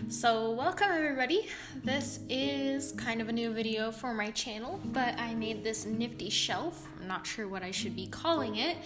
So welcome everybody. This is kind of a new video for my channel, but I made this nifty shelf. I'm not sure what I should be calling it.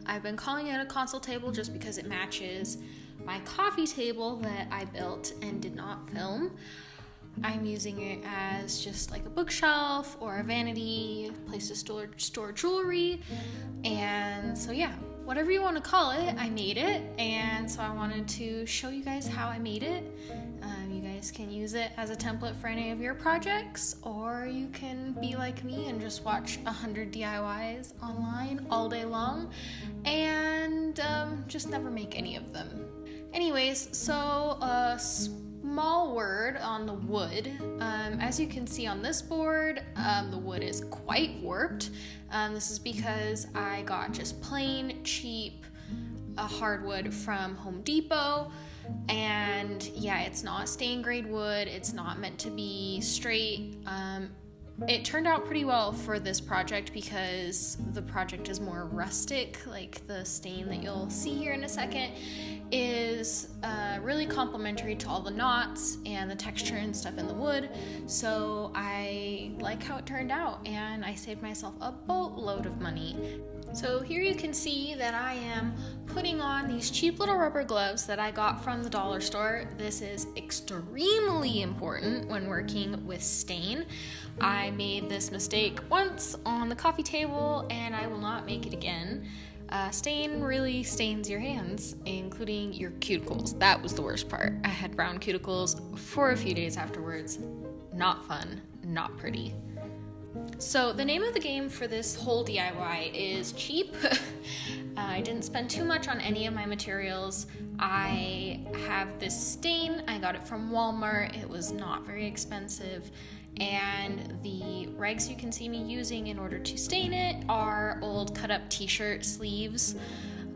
I've been calling it a console table just because it matches my coffee table that I built and did not film. I'm using it as just like a bookshelf or a vanity, place to store jewelry, and so yeah, whatever you want to call it, I made it, and so I wanted to show you guys how I made it. You guys can use it as a template for any of your projects, or you can be like me and just watch 100 DIYs online all day long and just never make any of them. Anyways, so a small word on the wood. As you can see on this board, the wood is quite warped. This is because I got just plain cheap hardwood from Home Depot, and yeah, it's not stain grade wood. It's not meant to be straight. It turned out pretty well for this project because the project is more rustic. Like the stain that you'll see here in a second is really complementary to all the knots and the texture and stuff in the wood. So I like how it turned out, and I saved myself a boatload of money. So here you can see that I am putting on these cheap little rubber gloves that I got from the dollar store. This is extremely important when working with stain. I made this mistake once on the coffee table and I will not make it again. Stain really stains your hands, including your cuticles. That was the worst part. I had brown cuticles for a few days afterwards. Not fun, not pretty. So the name of the game for this whole DIY is cheap. I didn't spend too much on any of my materials. I have this stain. I got it from Walmart. It was not very expensive. And the rags you can see me using in order to stain it are old cut up t-shirt sleeves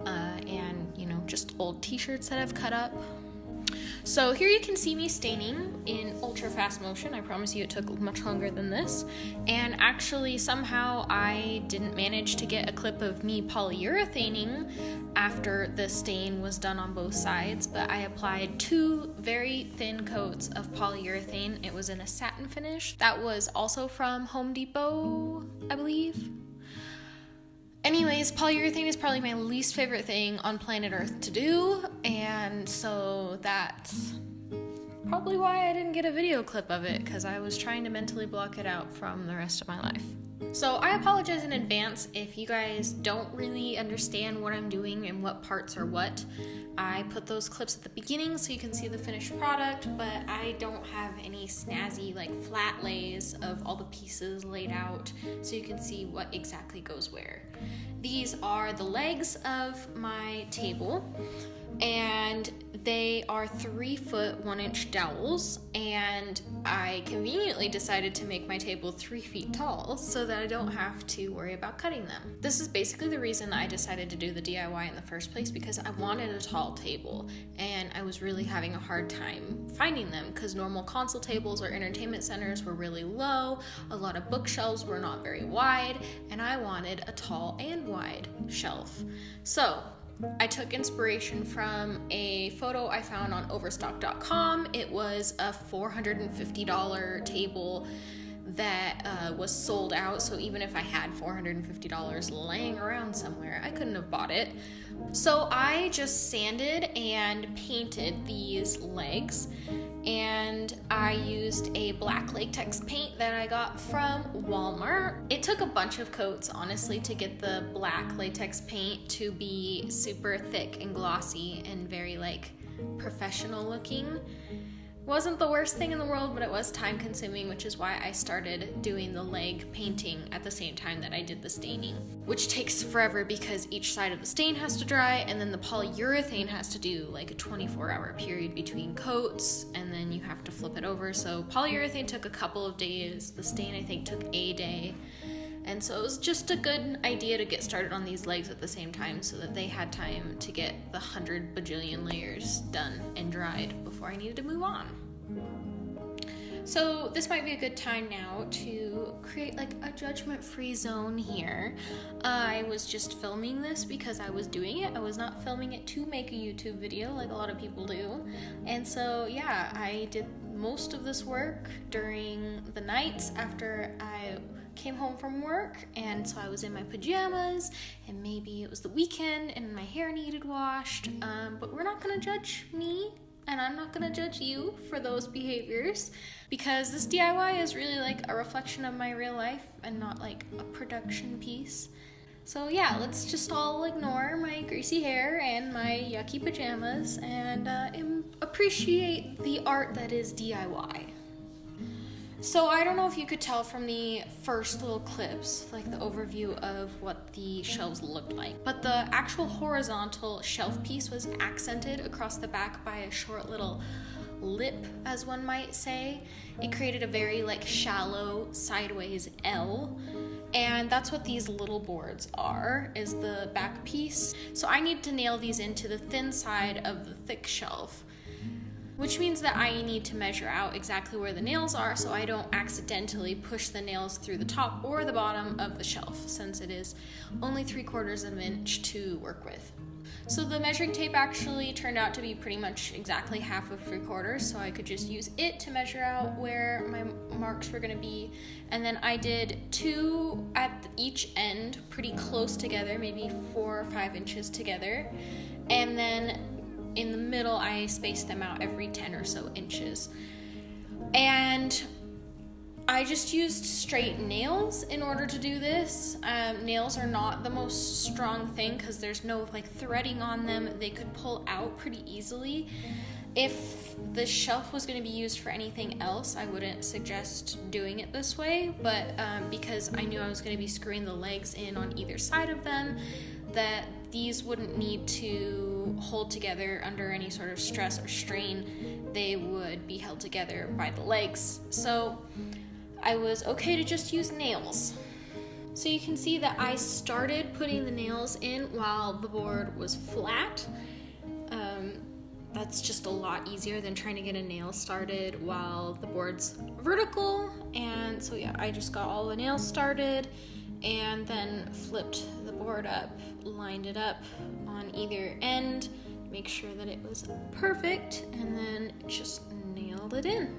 and just old t-shirts that I've cut up. So here you can see me staining in ultra fast motion. I promise you it took much longer than this. And actually somehow I didn't manage to get a clip of me polyurethaning after the stain was done on both sides, but I applied 2 very thin coats of polyurethane. It was in a satin finish. That was also from Home Depot, I believe. Anyways, polyurethane is probably my least favorite thing on planet Earth to do, and so that's probably why I didn't get a video clip of it, because I was trying to mentally block it out from the rest of my life. So I apologize in advance if you guys don't really understand what I'm doing and what parts are what. I put those clips at the beginning so you can see the finished product, but I don't have any snazzy flat lays of all the pieces laid out so you can see what exactly goes where. These are the legs of my table, and they are 3-foot 1-inch dowels, and I conveniently decided to make my table 3 feet tall so that I don't have to worry about cutting them. This is basically the reason I decided to do the DIY in the first place, because I wanted a tall table and I was really having a hard time finding them because normal console tables or entertainment centers were really low, a lot of bookshelves were not very wide, and I wanted a tall and wide shelf. So I took inspiration from a photo I found on overstock.com. It was a $450 table that was sold out, so even if I had $450 laying around somewhere, I couldn't have bought it. So I just sanded and painted these legs, and I used a black latex paint that I got from Walmart. It took a bunch of coats, honestly, to get the black latex paint to be super thick and glossy and very professional looking. Wasn't the worst thing in the world, but it was time consuming, which is why I started doing the leg painting at the same time that I did the staining, which takes forever because each side of the stain has to dry, and then the polyurethane has to do a 24-hour period between coats, and then you have to flip it over. So polyurethane took a couple of days. The stain I think took a day. And so it was just a good idea to get started on these legs at the same time so that they had time to get the 100 bajillion layers done and dried before I needed to move on. So this might be a good time now to create like a judgment-free zone here. I was just filming this because I was doing it. I was not filming it to make a YouTube video like a lot of people do. And so yeah, I did most of this work during the nights after I came home from work, and so I was in my pajamas, and maybe it was the weekend and my hair needed washed, but we're not gonna judge me, and I'm not gonna judge you for those behaviors, because this DIY is really like a reflection of my real life and not like a production piece. So yeah, let's just all ignore my greasy hair and my yucky pajamas and appreciate the art that is DIY. So I don't know if you could tell from the first little clips, like the overview of what the shelves looked like, but the actual horizontal shelf piece was accented across the back by a short little lip, as one might say. It created a very like shallow sideways L, and that's what these little boards are, is the back piece. So I need to nail these into the thin side of the thick shelf, which means that I need to measure out exactly where the nails are so I don't accidentally push the nails through the top or the bottom of the shelf, since it is only 3/4 of an inch to work with. So the measuring tape actually turned out to be pretty much exactly half of 3/4, so I could just use it to measure out where my marks were gonna be. And then I did 2 at each end, pretty close together, maybe 4 or 5 inches together. And then in the middle, I spaced them out every 10 or so inches. And I just used straight nails in order to do this. Nails are not the most strong thing because there's no like threading on them. They could pull out pretty easily. If the shelf was going to be used for anything else, I wouldn't suggest doing it this way, but because I knew I was going to be screwing the legs in on either side of them, that these wouldn't need to hold together under any sort of stress or strain. They would be held together by the legs. So I was okay to just use nails. So you can see that I started putting the nails in while the board was flat. That's just a lot easier than trying to get a nail started while the board's vertical. And so yeah, I just got all the nails started and then flipped the board up, lined it up on either end, make sure that it was perfect, and then just nailed it in.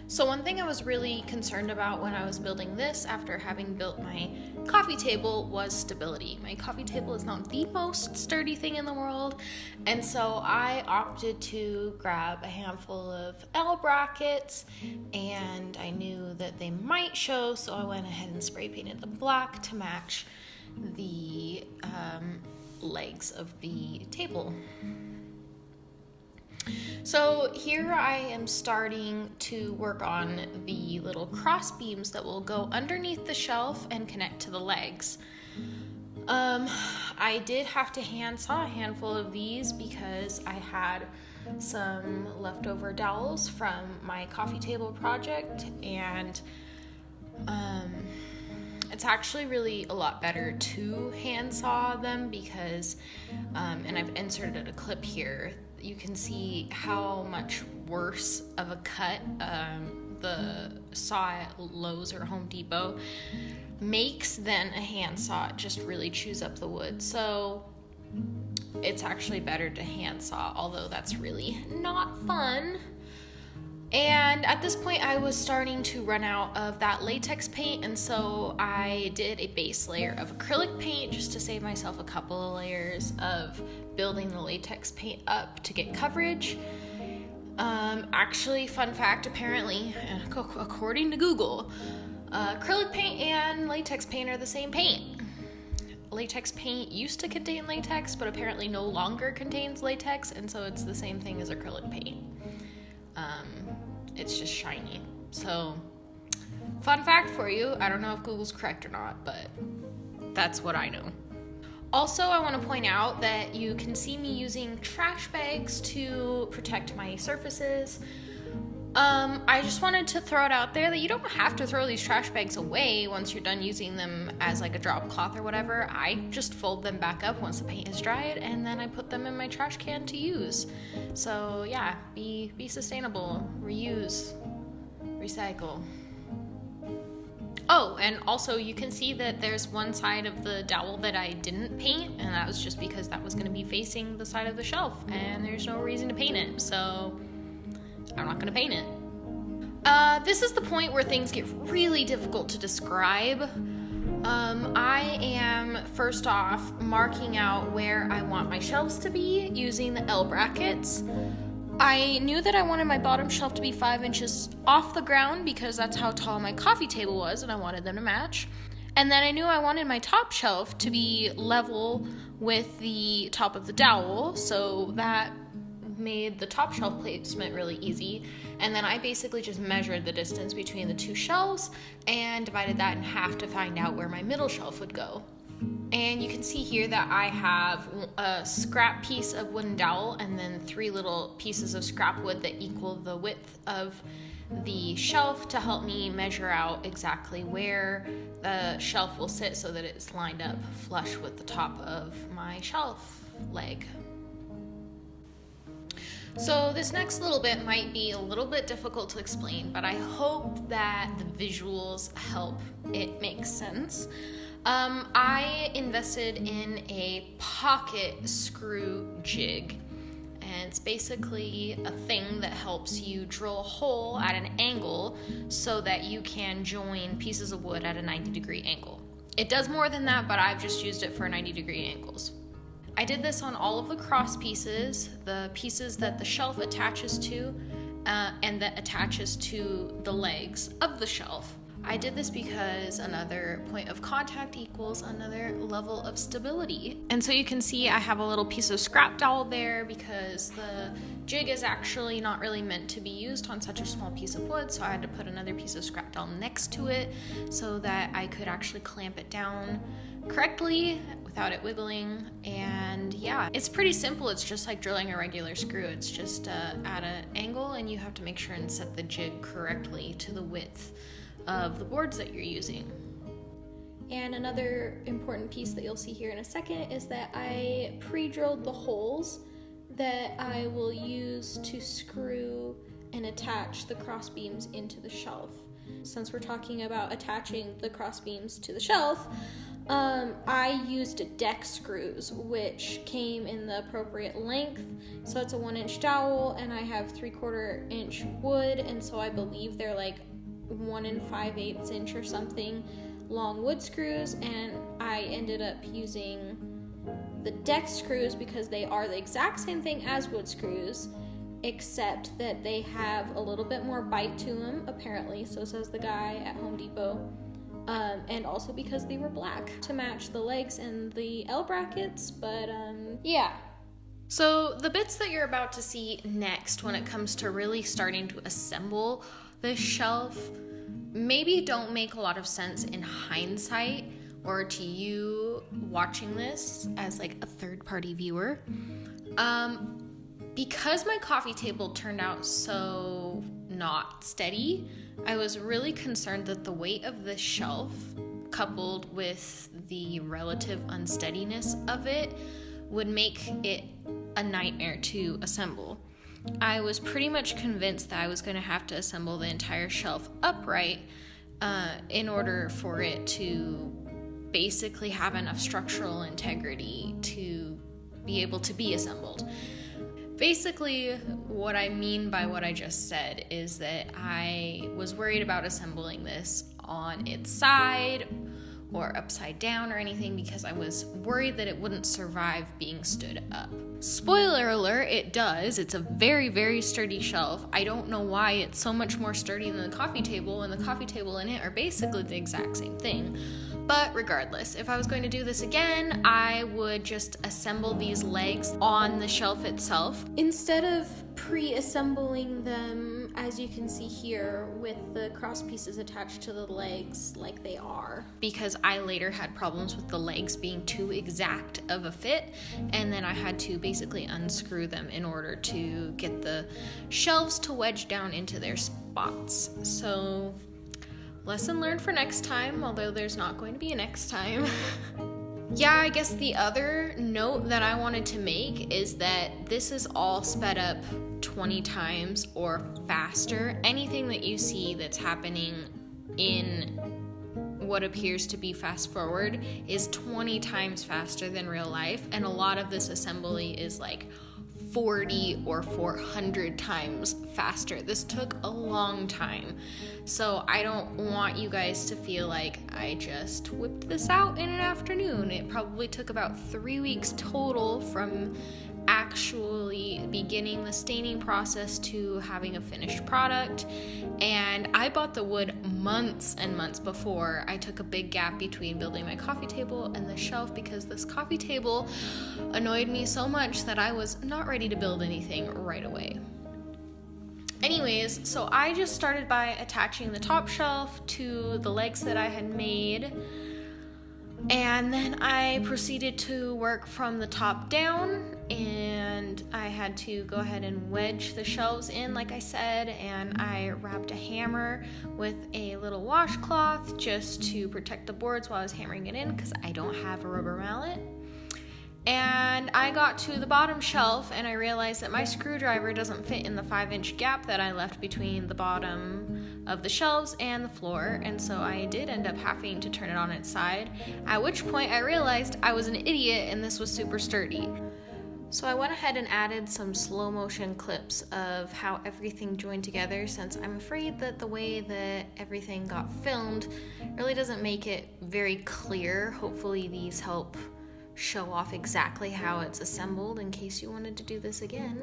So one thing I was really concerned about when I was building this after having built my coffee table was stability. My coffee table is not the most sturdy thing in the world, and so I opted to grab a handful of L brackets, and I knew that they might show, so I went ahead and spray painted them black to match the legs of the table. So here I am starting to work on the little cross beams that will go underneath the shelf and connect to the legs. I did have to hand saw a handful of these because I had some leftover dowels from my coffee table project, and it's actually really a lot better to hand saw them because, and I've inserted a clip here, you can see how much worse of a cut the saw at Lowe's or Home Depot makes than a hand saw. It just really chews up the wood. So it's actually better to hand saw, although that's really not fun. And at this point I was starting to run out of that latex paint, and so I did a base layer of acrylic paint just to save myself a couple of layers of building the latex paint up to get coverage. Actually, fun fact, apparently, according to Google, acrylic paint and latex paint are the same paint. Latex paint used to contain latex, but apparently no longer contains latex, and so it's the same thing as acrylic paint. It's just shiny. So, fun fact for you, I don't know if Google's correct or not, but that's what I know. Also, I want to point out that you can see me using trash bags to protect my surfaces. I just wanted to throw it out there that you don't have to throw these trash bags away once you're done using them as like a drop cloth or whatever. I just fold them back up once the paint is dried, and then I put them in my trash can to use. So yeah, be sustainable, reuse, recycle. Oh, and also you can see that there's one side of the dowel that I didn't paint, and that was just because that was going to be facing the side of the shelf, and there's no reason to paint it, so I'm not going to paint it. This is the point where things get really difficult to describe. I am first off marking out where I want my shelves to be using the L brackets. I knew that I wanted my bottom shelf to be 5 inches off the ground because that's how tall my coffee table was, and I wanted them to match. And then I knew I wanted my top shelf to be level with the top of the dowel, so that made the top shelf placement really easy. And then I basically just measured the distance between the two shelves and divided that in half to find out where my middle shelf would go. And you can see here that I have a scrap piece of wooden dowel and then 3 little pieces of scrap wood that equal the width of the shelf to help me measure out exactly where the shelf will sit so that it's lined up flush with the top of my shelf leg. So this next little bit might be a little bit difficult to explain, but I hope that the visuals help it make sense. I invested in a pocket screw jig, and it's basically a thing that helps you drill a hole at an angle so that you can join pieces of wood at a 90-degree angle. It does more than that, but I've just used it for 90-degree angles. I did this on all of the cross pieces, the pieces that the shelf attaches to, and that attaches to the legs of the shelf. I did this because another point of contact equals another level of stability. And so you can see I have a little piece of scrap dowel there because the jig is actually not really meant to be used on such a small piece of wood, so I had to put another piece of scrap dowel next to it so that I could actually clamp it down correctly without it wiggling. And yeah, it's pretty simple. It's just like drilling a regular screw. It's just at an angle, and you have to make sure and set the jig correctly to the width of the boards that you're using. And another important piece that you'll see here in a second is that I pre-drilled the holes that I will use to screw and attach the cross beams into the shelf. Since we're talking about attaching the cross beams to the shelf, I used deck screws, which came in the appropriate length. So it's a 1-inch dowel, and I have 3/4 inch wood, and so I believe they're like 1 5/8 inch or something long wood screws, and I ended up using the deck screws because they are the exact same thing as wood screws, except that they have a little bit more bite to them, apparently, so says the guy at Home Depot, and also because they were black to match the legs and the L brackets, but yeah. So the bits that you're about to see next when it comes to really starting to assemble this shelf maybe don't make a lot of sense in hindsight or to you watching this as like a third-party viewer. Because my coffee table turned out so not steady, I was really concerned that the weight of this shelf, coupled with the relative unsteadiness of it, would make it a nightmare to assemble. I was pretty much convinced that I was going to have to assemble the entire shelf upright in order for it to basically have enough structural integrity to be able to be assembled. Basically, what I mean by what I just said is that I was worried about assembling this on its side or upside down or anything because I was worried that it wouldn't survive being stood up. Spoiler alert, it does. It's a very, very sturdy shelf. I don't know why it's so much more sturdy than the coffee table, and the coffee table and it are basically the exact same thing. But regardless, if I was going to do this again, I would just assemble these legs on the shelf itself. Instead of pre-assembling them, as you can see here, with the cross pieces attached to the legs like they are, because I later had problems with the legs being too exact of a fit, and then I had to basically unscrew them in order to get the shelves to wedge down into their spots. So lesson learned for next time, although there's not going to be a next time. Yeah, I guess the other note that I wanted to make is that this is all sped up 20 times or faster. Anything that you see that's happening in what appears to be fast forward is 20 times faster than real life, and a lot of this assembly is like 40 or 400 times faster. This took a long time, so I don't want you guys to feel like I just whipped this out in an afternoon. It probably took about 3 weeks total from actually beginning the staining process to having a finished product, and I bought the wood months and months before. I took a big gap between building my coffee table and the shelf because this coffee table annoyed me so much that I was not ready to build anything right away. Anyways, so I just started by attaching the top shelf to the legs that I had made, and then I proceeded to work from the top down, and I had to go ahead and wedge the shelves in like I said, and I wrapped a hammer with a little washcloth just to protect the boards while I was hammering it in because I don't have a rubber mallet. And I got to the bottom shelf and I realized that my screwdriver doesn't fit in the 5-inch gap that I left between the bottom of the shelves and the floor, and so I did end up having to turn it on its side, at which point I realized I was an idiot and this was super sturdy. So I went ahead and added some slow motion clips of how everything joined together, since I'm afraid that the way that everything got filmed really doesn't make it very clear. Hopefully these help show off exactly how it's assembled in case you wanted to do this again.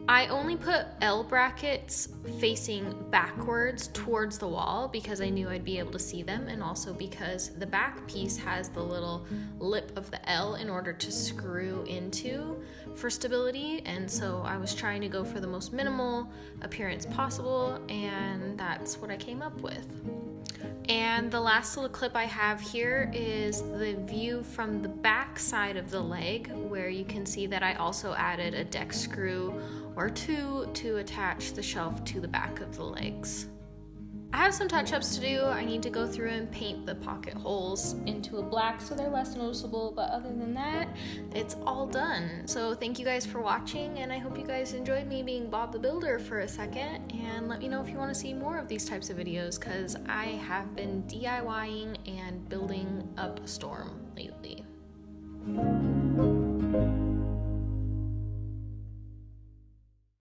I only put L brackets facing backwards towards the wall because I knew I'd be able to see them, and also because the back piece has the little lip of the L in order to screw into for stability, and so I was trying to go for the most minimal appearance possible, and that's what I came up with. And the last little clip I have here is the view from the back side of the leg, where you can see that I also added a deck screw or two to attach the shelf to the back of the legs. I have some touch-ups to do. I need to go through and paint the pocket holes into a black so they're less noticeable, but other than that, it's all done. So thank you guys for watching, and I hope you guys enjoyed me being Bob the Builder for a second, and let me know if you want to see more of these types of videos, because I have been DIYing and building up a storm lately.